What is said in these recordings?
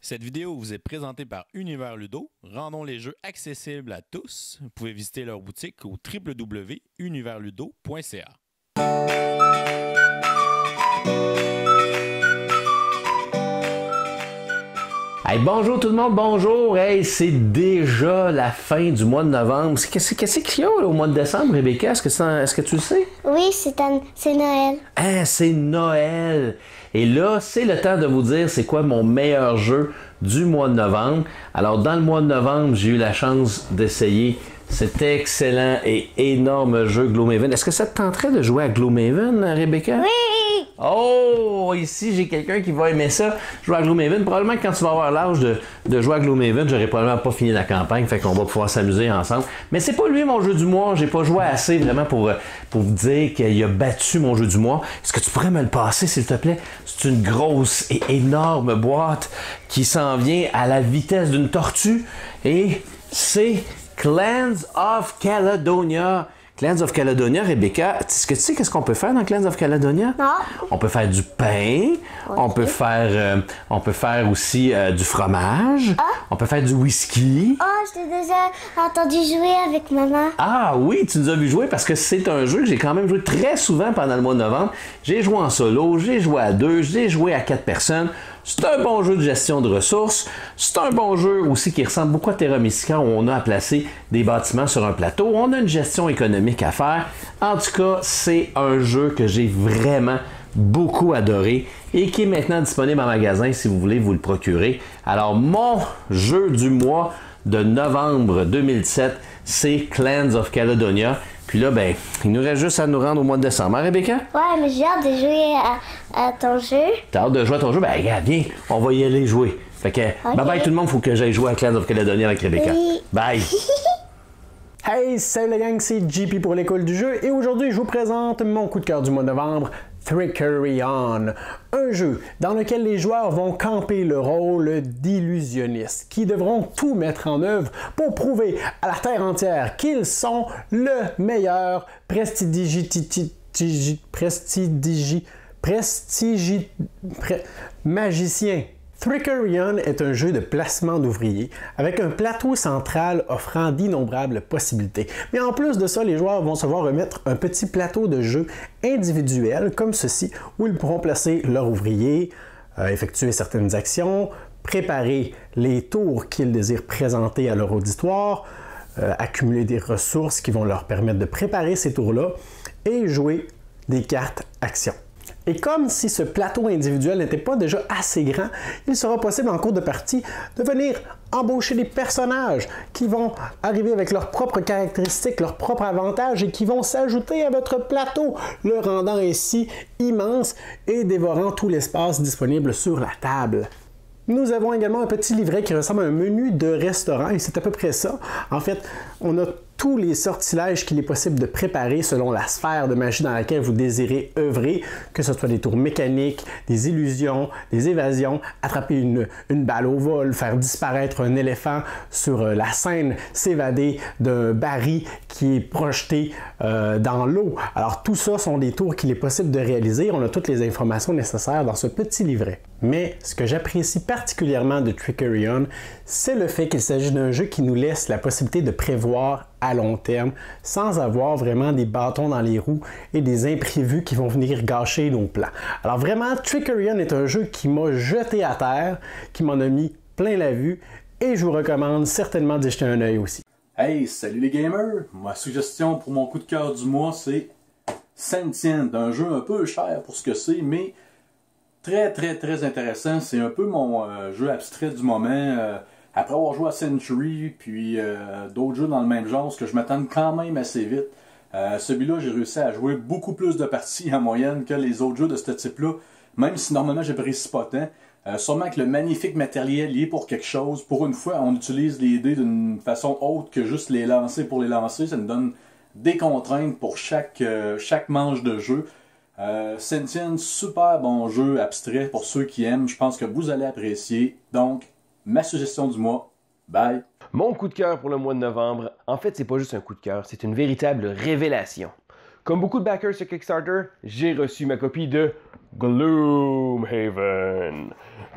Cette vidéo vous est présentée par Univers Ludo. Rendons les jeux accessibles à tous. Vous pouvez visiter leur boutique au www.universludo.ca. Hey, bonjour tout le monde, bonjour! Hey, c'est déjà la fin du mois de novembre. Qu'est-ce qu'il y a là, au mois de décembre, Rebecca? Est-ce que tu le sais? Oui, c'est Noël. Ah, c'est Noël! Et là, c'est le temps de vous dire c'est quoi mon meilleur jeu du mois de novembre. Alors, dans le mois de novembre, j'ai eu la chance d'essayer cet excellent et énorme jeu Gloomhaven. Est-ce que ça te tenterait de jouer à Gloomhaven, Rebecca? Oui! Oh, ici, j'ai quelqu'un qui va aimer ça, jouer à Gloomhaven. Probablement que quand tu vas avoir l'âge de jouer à Gloomhaven, j'aurais probablement pas fini la campagne, fait qu'on va pouvoir s'amuser ensemble. Mais c'est pas lui mon jeu du mois, j'ai pas joué assez vraiment pour vous dire qu'il a battu mon jeu du mois. Est-ce que tu pourrais me le passer, s'il te plaît? C'est une grosse et énorme boîte qui s'en vient à la vitesse d'une tortue et c'est Clans of Caledonia. Clans of Caledonia, Rebecca, est-ce que tu sais qu'est-ce qu'on peut faire dans Clans of Caledonia? Non. On peut faire du pain, okay. on peut faire aussi du fromage, on peut faire du whisky. Oh, je t'ai déjà entendu jouer avec maman. Ah oui, tu nous as vu jouer parce que c'est un jeu que j'ai quand même joué très souvent pendant le mois de novembre. J'ai joué en solo, j'ai joué à 2, j'ai joué à 4 personnes. C'est un bon jeu de gestion de ressources. C'est un bon jeu aussi qui ressemble beaucoup à Terra Mystica où on a à placer des bâtiments sur un plateau. On a une gestion économique à faire. En tout cas, c'est un jeu que j'ai vraiment beaucoup adoré et qui est maintenant disponible en magasin si vous voulez vous le procurer. Alors, mon jeu du mois de novembre 2007, c'est Clans of Caledonia. Puis là, ben, il nous reste juste à nous rendre au mois de décembre, hein, Rebecca? Ouais, mais j'ai hâte de jouer à ton jeu. T'as hâte de jouer à ton jeu? Ben, regarde, viens, on va y aller jouer. Fait que, okay. Bye bye tout le monde, faut que j'aille jouer à Clans of Caledonia avec Rebecca. Oui. Bye! Hey, salut la gang, c'est JP pour l'école du jeu et aujourd'hui je vous présente mon coup de cœur du mois de novembre, Trickerion, un jeu dans lequel les joueurs vont camper le rôle d'illusionnistes qui devront tout mettre en œuvre pour prouver à la terre entière qu'ils sont le meilleur magicien. Trickerion est un jeu de placement d'ouvriers avec un plateau central offrant d'innombrables possibilités. Mais en plus de ça, les joueurs vont se voir remettre un petit plateau de jeu individuel comme ceci où ils pourront placer leurs ouvriers, effectuer certaines actions, préparer les tours qu'ils désirent présenter à leur auditoire, accumuler des ressources qui vont leur permettre de préparer ces tours-là et jouer des cartes actions. Et comme si ce plateau individuel n'était pas déjà assez grand, il sera possible en cours de partie de venir embaucher des personnages qui vont arriver avec leurs propres caractéristiques, leurs propres avantages et qui vont s'ajouter à votre plateau, le rendant ainsi immense et dévorant tout l'espace disponible sur la table. Nous avons également un petit livret qui ressemble à un menu de restaurant et c'est à peu près ça. En fait, on a tous les sortilèges qu'il est possible de préparer selon la sphère de magie dans laquelle vous désirez œuvrer, que ce soit des tours mécaniques, des illusions, des évasions, attraper une balle au vol, faire disparaître un éléphant sur la scène, s'évader d'un baril qui est projeté dans l'eau. Alors tout ça sont des tours qu'il est possible de réaliser. On a toutes les informations nécessaires dans ce petit livret. Mais ce que j'apprécie particulièrement de Trickerion, c'est le fait qu'il s'agit d'un jeu qui nous laisse la possibilité de prévoir à long terme sans avoir vraiment des bâtons dans les roues et des imprévus qui vont venir gâcher nos plans. Alors vraiment, Trickerion est un jeu qui m'a jeté à terre, qui m'en a mis plein la vue et je vous recommande certainement d'y jeter un œil aussi. Hey, salut les gamers! Ma suggestion pour mon coup de cœur du mois, c'est Sentient, un jeu un peu cher pour ce que c'est, mais très intéressant. C'est un peu mon jeu abstrait du moment. Après avoir joué à Century, puis d'autres jeux dans le même genre, ce que je m'attends quand même assez vite. Celui-là, j'ai réussi à jouer beaucoup plus de parties en moyenne que les autres jeux de ce type-là, même si normalement j'apprécie pas tant. Sûrement que le magnifique matériel y est pour quelque chose. Pour une fois, on utilise les dés d'une façon autre que juste les lancer pour les lancer. Ça nous donne des contraintes pour chaque manche de jeu. Sentient, super bon jeu abstrait pour ceux qui aiment. Je pense que vous allez apprécier. Donc, ma suggestion du mois. Bye! Mon coup de cœur pour le mois de novembre, en fait, c'est pas juste un coup de cœur, c'est une véritable révélation. Comme beaucoup de backers sur Kickstarter, j'ai reçu ma copie de Gloomhaven.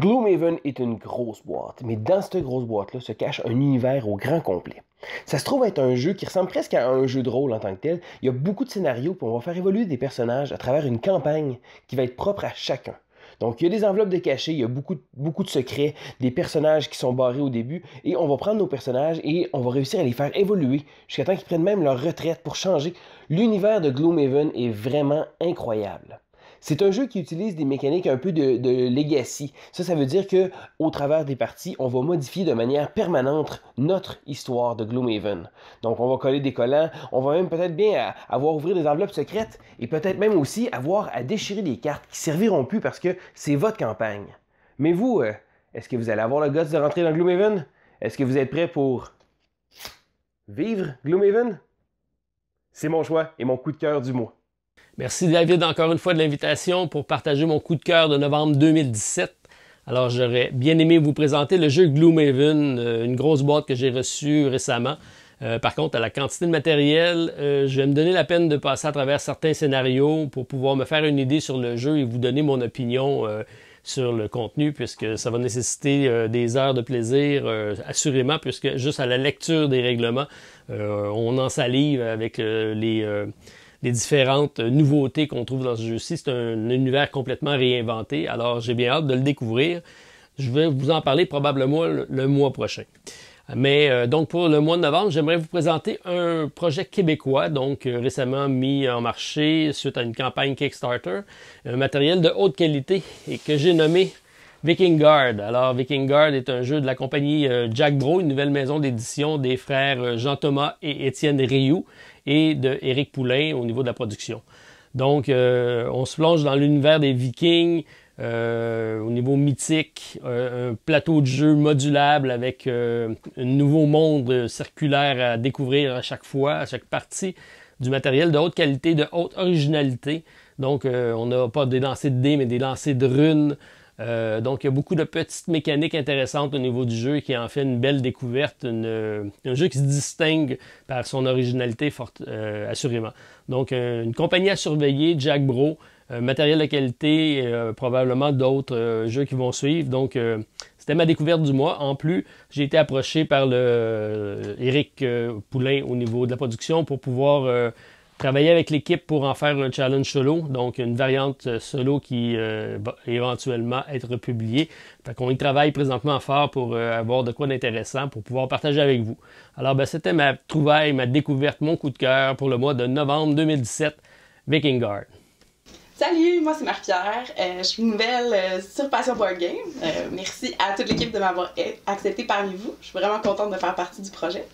Gloomhaven est une grosse boîte, mais dans cette grosse boîte-là se cache un univers au grand complet. Ça se trouve être un jeu qui ressemble presque à un jeu de rôle en tant que tel. Il y a beaucoup de scénarios, puis on va faire évoluer des personnages à travers une campagne qui va être propre à chacun. Donc, il y a des enveloppes de cachets, il y a beaucoup de secrets, des personnages qui sont barrés au début, et on va prendre nos personnages et on va réussir à les faire évoluer jusqu'à temps qu'ils prennent même leur retraite pour changer. L'univers de Gloomhaven est vraiment incroyable. C'est un jeu qui utilise des mécaniques un peu de legacy. Ça veut dire qu'au travers des parties, on va modifier de manière permanente notre histoire de Gloomhaven. Donc, on va coller des collants, on va même peut-être bien avoir à ouvrir des enveloppes secrètes et peut-être même aussi avoir à déchirer des cartes qui serviront plus parce que c'est votre campagne. Mais vous, est-ce que vous allez avoir le guts de rentrer dans Gloomhaven? Est-ce que vous êtes prêts pour vivre Gloomhaven? C'est mon choix et mon coup de cœur du mois. Merci David encore une fois de l'invitation pour partager mon coup de cœur de novembre 2017. Alors j'aurais bien aimé vous présenter le jeu Gloomhaven, une grosse boîte que j'ai reçue récemment. Par contre, à la quantité de matériel, je vais me donner la peine de passer à travers certains scénarios pour pouvoir me faire une idée sur le jeu et vous donner mon opinion sur le contenu, puisque ça va nécessiter des heures de plaisir, assurément, puisque juste à la lecture des règlements, on en salive avec les différentes nouveautés qu'on trouve dans ce jeu-ci. C'est un univers complètement réinventé, alors j'ai bien hâte de le découvrir. Je vais vous en parler probablement le mois prochain. Mais donc pour le mois de novembre, j'aimerais vous présenter un projet québécois, donc récemment mis en marché suite à une campagne Kickstarter, un matériel de haute qualité et que j'ai nommé Vikingard. Alors Vikingard est un jeu de la compagnie Jack Bro, une nouvelle maison d'édition des frères Jean-Thomas et Étienne Rioux et de Éric Poulain au niveau de la production. Donc on se plonge dans l'univers des Vikings, au niveau mythique, un plateau de jeu modulable avec un nouveau monde circulaire à découvrir à chaque fois, à chaque partie, du matériel de haute qualité, de haute originalité. Donc on n'a pas des lancers de dés, mais des lancers de runes. Donc il y a beaucoup de petites mécaniques intéressantes au niveau du jeu qui en fait une belle découverte, un jeu qui se distingue par son originalité forte, assurément. Donc une compagnie à surveiller, Jack Bro, matériel de qualité, probablement d'autres jeux qui vont suivre. Donc c'était ma découverte du mois. En plus, j'ai été approché par Éric Poulain au niveau de la production pour pouvoir travailler avec l'équipe pour en faire un challenge solo, donc une variante solo qui va éventuellement être publiée. Fait qu'on y travaille présentement fort pour avoir de quoi d'intéressant pour pouvoir partager avec vous. Alors c'était ma trouvaille, ma découverte, mon coup de cœur pour le mois de novembre 2017, Vikingard. Salut, moi c'est Marie-Pierre, je suis nouvelle sur Passion Board Game. Merci à toute l'équipe de m'avoir accepté parmi vous. Je suis vraiment contente de faire partie du projet.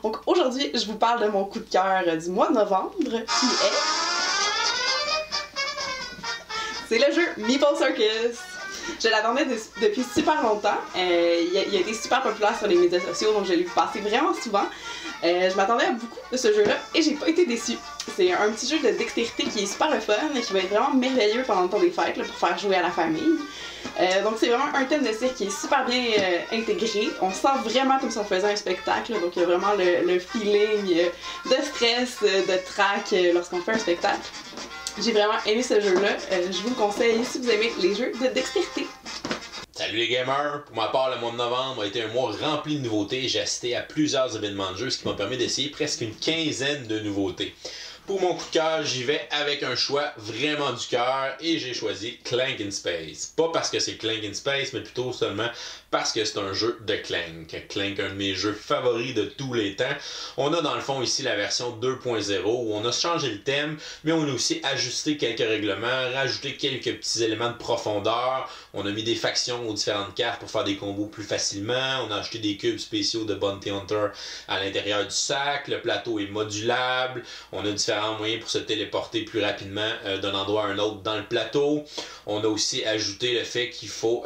Donc aujourd'hui, je vous parle de mon coup de cœur du mois de novembre, qui est... C'est le jeu Meeple Circus. Je l'attendais depuis super longtemps. Il a été super populaire sur les médias sociaux, donc je l'ai vu passer vraiment souvent. Je m'attendais à beaucoup de ce jeu-là et j'ai pas été déçue. C'est un petit jeu de dextérité qui est super le fun et qui va être vraiment merveilleux pendant le temps des fêtes là, pour faire jouer à la famille. Donc c'est vraiment un thème de cirque qui est super bien intégré. On se sent vraiment comme si on faisait un spectacle, donc il y a vraiment le feeling de stress, de trac lorsqu'on fait un spectacle. J'ai vraiment aimé ce jeu-là. Je vous le conseille si vous aimez les jeux de dextérité. Salut les gamers! Pour ma part, le mois de novembre a été un mois rempli de nouveautés. J'ai assisté à plusieurs événements de jeu, ce qui m'a permis d'essayer presque une quinzaine de nouveautés. Pour mon coup de cœur, j'y vais avec un choix vraiment du cœur et j'ai choisi Clank in Space. Pas parce que c'est Clank in Space, mais plutôt seulement parce que c'est un jeu de Clank. Clank, un de mes jeux favoris de tous les temps. On a dans le fond ici la version 2.0 où on a changé le thème, mais on a aussi ajusté quelques règlements, rajouté quelques petits éléments de profondeur. On a mis des factions aux différentes cartes pour faire des combos plus facilement. On a acheté des cubes spéciaux de Bounty Hunter à l'intérieur du sac. Le plateau est modulable. On a différents moyens pour se téléporter plus rapidement d'un endroit à un autre dans le plateau. On a aussi ajouté le fait qu'il faut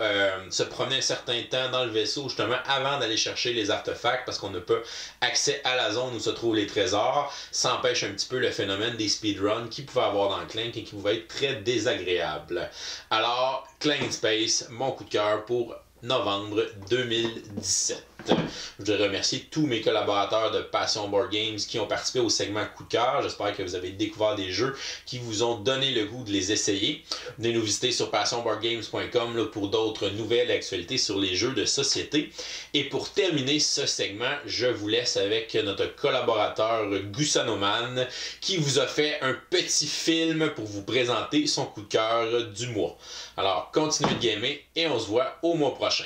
se promener un certain temps dans le vaisseau justement avant d'aller chercher les artefacts parce qu'on n'a pas accès à la zone où se trouvent les trésors. Ça empêche un petit peu le phénomène des speedruns qu'il pouvait avoir dans Clank et qui pouvait être très désagréable. Alors, Clank in Space, mon coup de cœur pour novembre 2017. Je voudrais remercier tous mes collaborateurs de Passion Board Games qui ont participé au segment coup de cœur. J'espère que vous avez découvert des jeux qui vous ont donné le goût de les essayer. Venez nous visiter sur passionboardgames.com pour d'autres nouvelles actualités sur les jeux de société. Et pour terminer ce segment, je vous laisse avec notre collaborateur Gusanoman qui vous a fait un petit film pour vous présenter son coup de cœur du mois. Alors, continuez de gamer et on se voit au mois prochain.